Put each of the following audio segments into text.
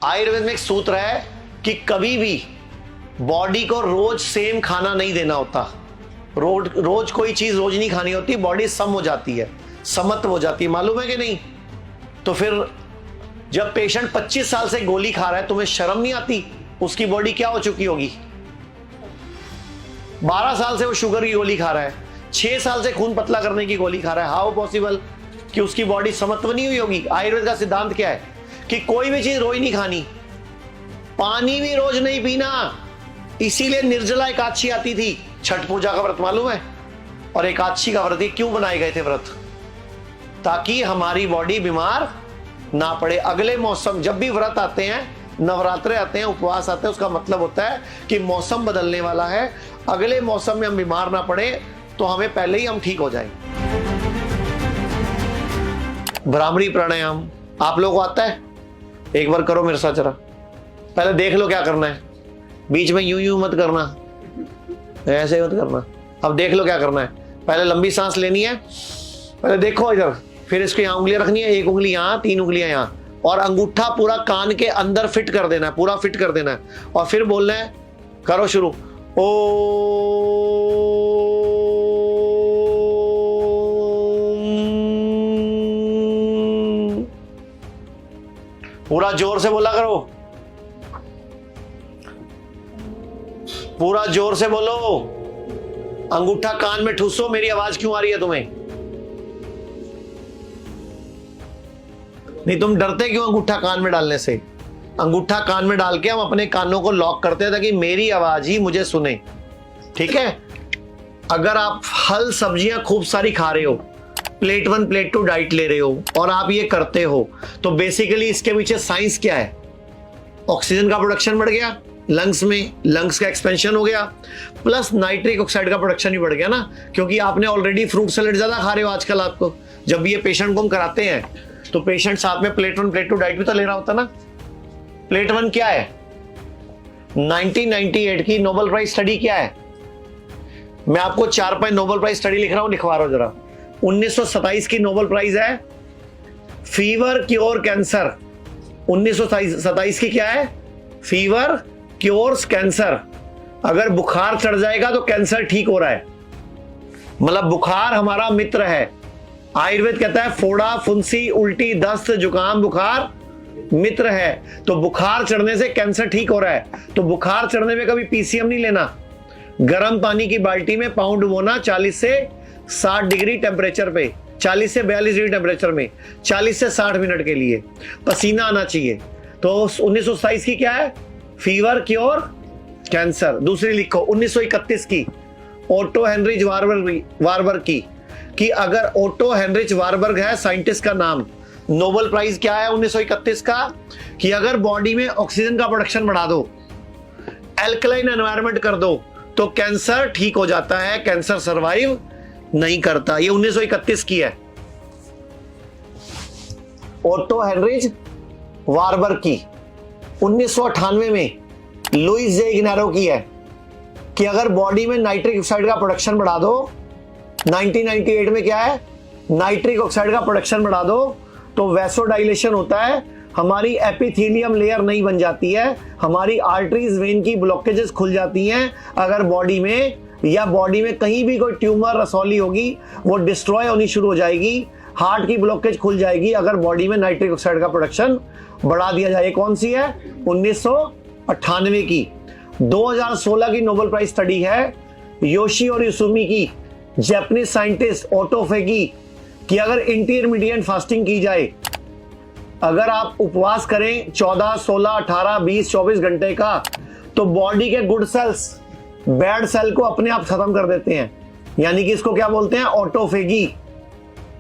आयुर्वेद में एक सूत्र है कि कभी भी बॉडी को रोज सेम खाना नहीं देना होता। रोज कोई चीज रोज नहीं खानी होती, बॉडी सम हो जाती है, समत्व हो जाती है, मालूम है कि नहीं? तो फिर जब पेशेंट 25 साल से गोली खा रहा है, तुम्हें शर्म नहीं आती? उसकी बॉडी क्या हो चुकी होगी? 12 साल से वो शुगर की गोली खा रहा है, 6 साल से खून पतला करने की गोली खा रहा है। हाउ पॉसिबल कि उसकी बॉडी समत्व नहीं हुई होगी? आयुर्वेद का सिद्धांत क्या है कि कोई भी चीज रोज नहीं खानी, पानी भी रोज नहीं पीना। इसीलिए निर्जला एकादशी आती थी, छठ पूजा का व्रत मालूम है? और एकादशी का व्रत क्यों बनाए गए थे व्रत? ताकि हमारी बॉडी बीमार ना पड़े। अगले मौसम जब भी व्रत आते हैं, नवरात्रे आते हैं, उपवास आते हैं, उसका मतलब होता है कि मौसम बदलने वाला है, अगले मौसम में हम बीमार ना पड़े, तो हमें पहले ही हम ठीक हो जाएं। भ्रामरी प्राणायाम आप लोगों को आता है? एक बार करो मेरे साथ जरा, पहले देख लो क्या करना है। बीच में यूं यूं मत करना, ऐसे मत करना। अब देख लो क्या करना है। पहले लंबी सांस लेनी है, पहले देखो इधर, फिर इसको यहाँ उंगलियां रखनी है, एक उंगली यहाँ, 3 उंगलियां यहाँ, और अंगूठा पूरा कान के अंदर फिट कर देना है, पूरा फिट कर देना है, और फिर बोलना है, करो शुरू, ओ पूरा जोर से बोला करो, पूरा जोर से बोलो, अंगूठा कान में ठूसो। मेरी आवाज क्यों आ रही है तुम्हें? नहीं, तुम डरते क्यों अंगूठा कान में डालने से? अंगूठा कान में डाल के हम अपने कानों को लॉक करते हैं ताकि मेरी आवाज ही मुझे सुने, ठीक है? अगर आप फल सब्जियां खूब सारी खा रहे हो, प्लेट 1 प्लेट 2 डाइट ले रहे हो, और आप ये करते हो, तो बेसिकली इसके पीछे साइंस क्या है? ऑक्सीजन का प्रोडक्शन बढ़ गया लंग्स में, लंग्स का एक्सपेंशन हो गया, प्लस नाइट्रिक ऑक्साइड का प्रोडक्शन भी बढ़ गया ना, क्योंकि आपने ऑलरेडी फ्रूट सैलेड ज्यादा खा रहे हो आजकल। आपको जब भी ये पेशेंट को हम कराते हैं, तो पेशेंट साथ में प्लेट 1 प्लेट 2 डाइट भी तो ले रहा होता ना। प्लेट 1 क्या है? 1998 की नोबेल प्राइज स्टडी क्या है? मैं आपको 4-5 नोबेल प्राइज स्टडी लिख रहा हूं, लिखवा रहा हूं जरा। 1927 की नोबेल प्राइज है फीवर क्योर कैंसर। 1927 की क्या है? Fever cures cancer. अगर बुखार चढ़ जाएगा तो कैंसर ठीक हो रहा है, मतलब बुखार हमारा मित्र है। आयुर्वेद कहता है फोड़ा, फुंसी, उल्टी, दस्त, जुकाम, बुखार मित्र है। तो बुखार चढ़ने से कैंसर ठीक हो रहा है। तो बुखार चढ़ने में कभी पीसीएम नहीं लेना। गर्म पानी की बाल्टी में पाउंड डुबोना 40 से 60 डिग्री टेम्परेचर पे, 40 से 42 डिग्री टेम्परेचर में, 40 से 60 मिनट के लिए पसीना आना चाहिए। तो 1927 की क्या है? Fever cure cancer. दूसरी लिखो 1931 की ओटो हेनरिच वारबर्ग की, कि अगर ओटो हेनरिच वारबर्ग है साइंटिस्ट का नाम, नोबेल प्राइज क्या है 1931 का? कि अगर बॉडी में ऑक्सीजन का प्रोडक्शन बढ़ा दो, एल्कलाइन एनवायरनमेंट कर दो, तो कैंसर ठीक हो जाता है, कैंसर सर्वाइव नहीं करता। ये 1931 की है, ओटो हेनरिच वारबर्ग की। 1998 में लुइस जे इग्नारो की है, कि अगर बॉडी में नाइट्रिक ऑक्साइड का प्रोडक्शन बढ़ा दो, 1998 में क्या है? नाइट्रिक ऑक्साइड का प्रोडक्शन बढ़ा दो, तो वैसोडाइलेशन होता है, हमारी एपिथेलियम लेयर नहीं बन जाती है, हमारी आर्टरीज, वेन की ब्लॉकेजेस खुल जाती हैं। अगर बॉडी में या बॉडी में कहीं भी कोई ट्यूमर, रसौली होगी, वो डिस्ट्रॉय होनी शुरू हो जाएगी, हार्ट की ब्लॉकेज खुल जाएगी, अगर बॉडी में नाइट्रिक ऑक्साइड का प्रोडक्शन बढ़ा दिया जाए। कौन सी है? 1998 की। 2016 की नोबेल प्राइज स्टडी है योशी और युसुमी की, जापानीज साइंटिस्ट ओटोफेगी, कि अगर इंटरमीडिएट फास्टिंग की जाए, अगर आप उपवास करें 14, 16, 18, 20, 24 घंटे का, तो बॉडी के गुड सेल्स बैड सेल को अपने आप खत्म कर देते हैं। यानी कि इसको क्या बोलते हैं? ऑटोफेगी।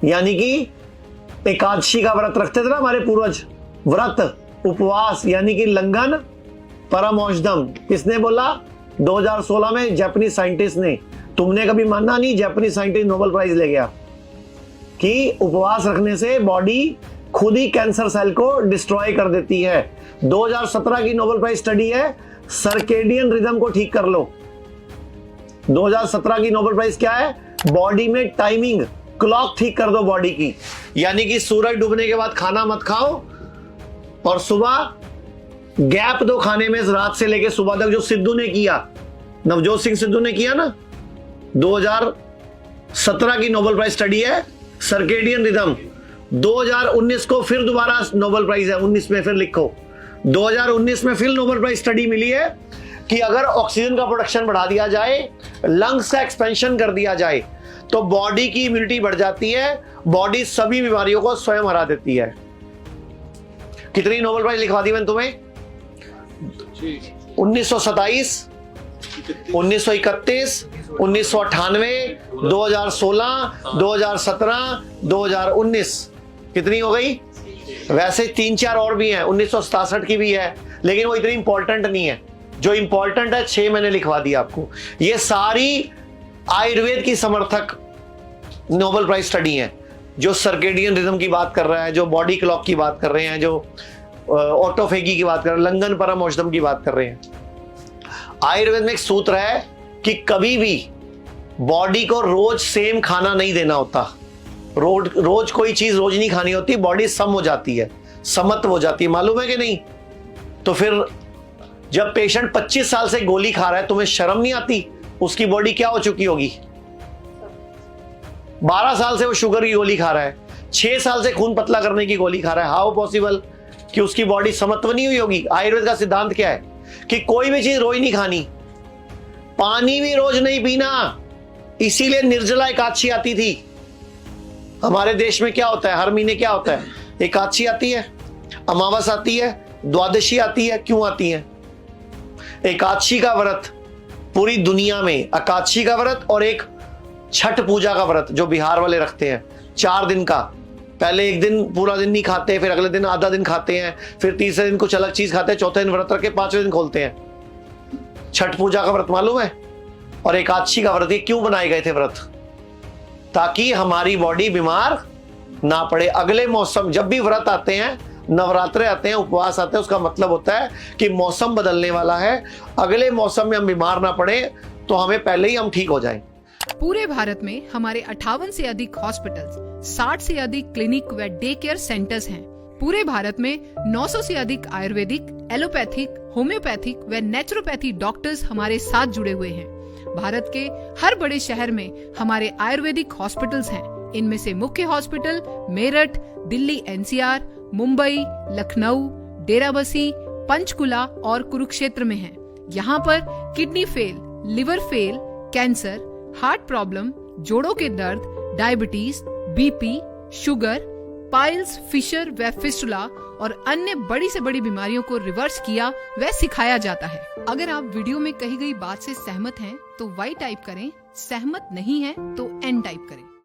यानी कि एकादशी का व्रत रखते थे ना हमारे पूर्वज, व्रत, उपवास, यानी कि लंघन परम औषधम। किसने बोला? 2016 में जापानीज साइंटिस्ट ने। तुमने कभी माना नहीं? जापानीज साइंटिस्ट नोबेल प्राइज ले गया कि उपवास रखने से बॉडी खुद ही कैंसर सेल को डिस्ट्रॉय कर देती है। 2017 की नोबेल प्राइज स्टडी है सर्केडियन रिदम को ठीक कर लो। 2017 की नोबेल प्राइज क्या है? बॉडी में टाइमिंग, क्लॉक ठीक कर दो बॉडी की। यानी कि सूरज डूबने के बाद खाना मत खाओ और सुबह गैप दो खाने में रात से लेके सुबह तक, जो सिद्धू ने किया, नवजोत सिंह सिद्धू ने किया ना, 2017 की नोबेल प्राइज स्टडी है सर्केडियन रिदम। 2019 को फिर दोबारा नोबेल प्राइज है, 19 में फिर लिखो, 2019 में फिर नोबेल प्राइज स्टडी मिली है कि अगर ऑक्सीजन का प्रोडक्शन बढ़ा दिया जाए, लंग्स का एक्सपेंशन कर दिया जाए, तो बॉडी की इम्यूनिटी बढ़ जाती है, बॉडी सभी बीमारियों को स्वयं हरा देती है। कितनी नोबेल प्राइज लिखवा दी मैंने तुम्हें? 1927, 1931, 1998, 2016, 2017, 2019, कितनी हो गई? वैसे 3-4 और भी हैं, 1967 की भी है, लेकिन वो इतनी इंपॉर्टेंट नहीं है। जो इंपॉर्टेंट है 6 मैंने लिखवा दिया आपको। ये सारी आयुर्वेद की समर्थक नोबेल प्राइज स्टडी है, जो सर्केडियन रिदम की बात कर रहा है, जो बॉडी क्लॉक की बात कर रहे हैं, जो ऑटोफेगी की बात कर रहे हैं, लंगन परम औषधम की बात कर रहे हैं। आयुर्वेद में एक सूत्र है कि कभी भी बॉडी को रोज सेम खाना नहीं देना होता। रोज कोई चीज रोज नहीं खानी होती, बॉडी सम हो जाती है, समत्व हो जाती है, मालूम है कि नहीं? तो फिर जब पेशेंट 25 साल से गोली खा रहा है, तुम्हें शर्म नहीं आती? उसकी बॉडी क्या हो चुकी होगी? 12 साल से वो शुगर की गोली खा रहा है, 6 साल से खून पतला करने की गोली खा रहा है। हाउ पॉसिबल कि उसकी बॉडी समत्व नहीं हुई होगी? आयुर्वेद का सिद्धांत क्या है कि कोई भी चीज रोज नहीं खानी, पानी भी रोज नहीं पीना। इसीलिए निर्जला एकादशी आती थी। हमारे देश में क्या होता है, हर महीने क्या होता है? एकादशी आती है, अमावस आती है, द्वादशी आती है। क्यों आती है? एकादशी का व्रत पूरी दुनिया में, एकादशी का व्रत और एक छठ पूजा का व्रत जो बिहार वाले रखते हैं, 4 दिन का। पहले एक दिन पूरा दिन नहीं खाते, फिर अगले दिन आधा दिन खाते हैं, फिर तीसरे दिन कुछ अलग चीज खाते हैं, चौथे दिन व्रत रख के 5वें दिन खोलते हैं। छठ पूजा का व्रत मालूम है? और एकादशी का व्रत, ये क्यों बनाए गए थे व्रत? ताकि हमारी बॉडी बीमार ना पड़े। अगले मौसम जब भी व्रत आते हैं, नवरात्रे आते हैं, उपवास आते हैं, उसका मतलब होता है कि मौसम बदलने वाला है, अगले मौसम में हम बीमार ना पड़े, तो हमें पहले ही हम ठीक हो जाएं। पूरे भारत में हमारे 58 से अधिक हॉस्पिटल्स, 60 से अधिक क्लिनिक व डे केयर सेंटर्स हैं। पूरे भारत में 900 से अधिक आयुर्वेदिक, एलोपैथिक, होम्योपैथिक व नेचुरोपैथी डॉक्टर्स हमारे साथ जुड़े हुए हैं। भारत के हर बड़े शहर में हमारे आयुर्वेदिक हॉस्पिटल्स हैं। इनमें से मुख्य हॉस्पिटल मेरठ, दिल्ली NCR, मुंबई, लखनऊ, डेराबसी, पंचकुला और कुरुक्षेत्र में हैं। यहाँ पर kidney fail, liver fail, cancer, heart problem, जोड़ों के दर्द, diabetes, BP, sugar, piles, fissure व फिस्टुला और अन्य बड़ी से बड़ी बीमारियों को रिवर्स किया व सिखाया जाता है। अगर आप वीडियो में कही गई बात से सहमत हैं तो Y टाइप करें, सहमत नहीं है तो N टाइप करें।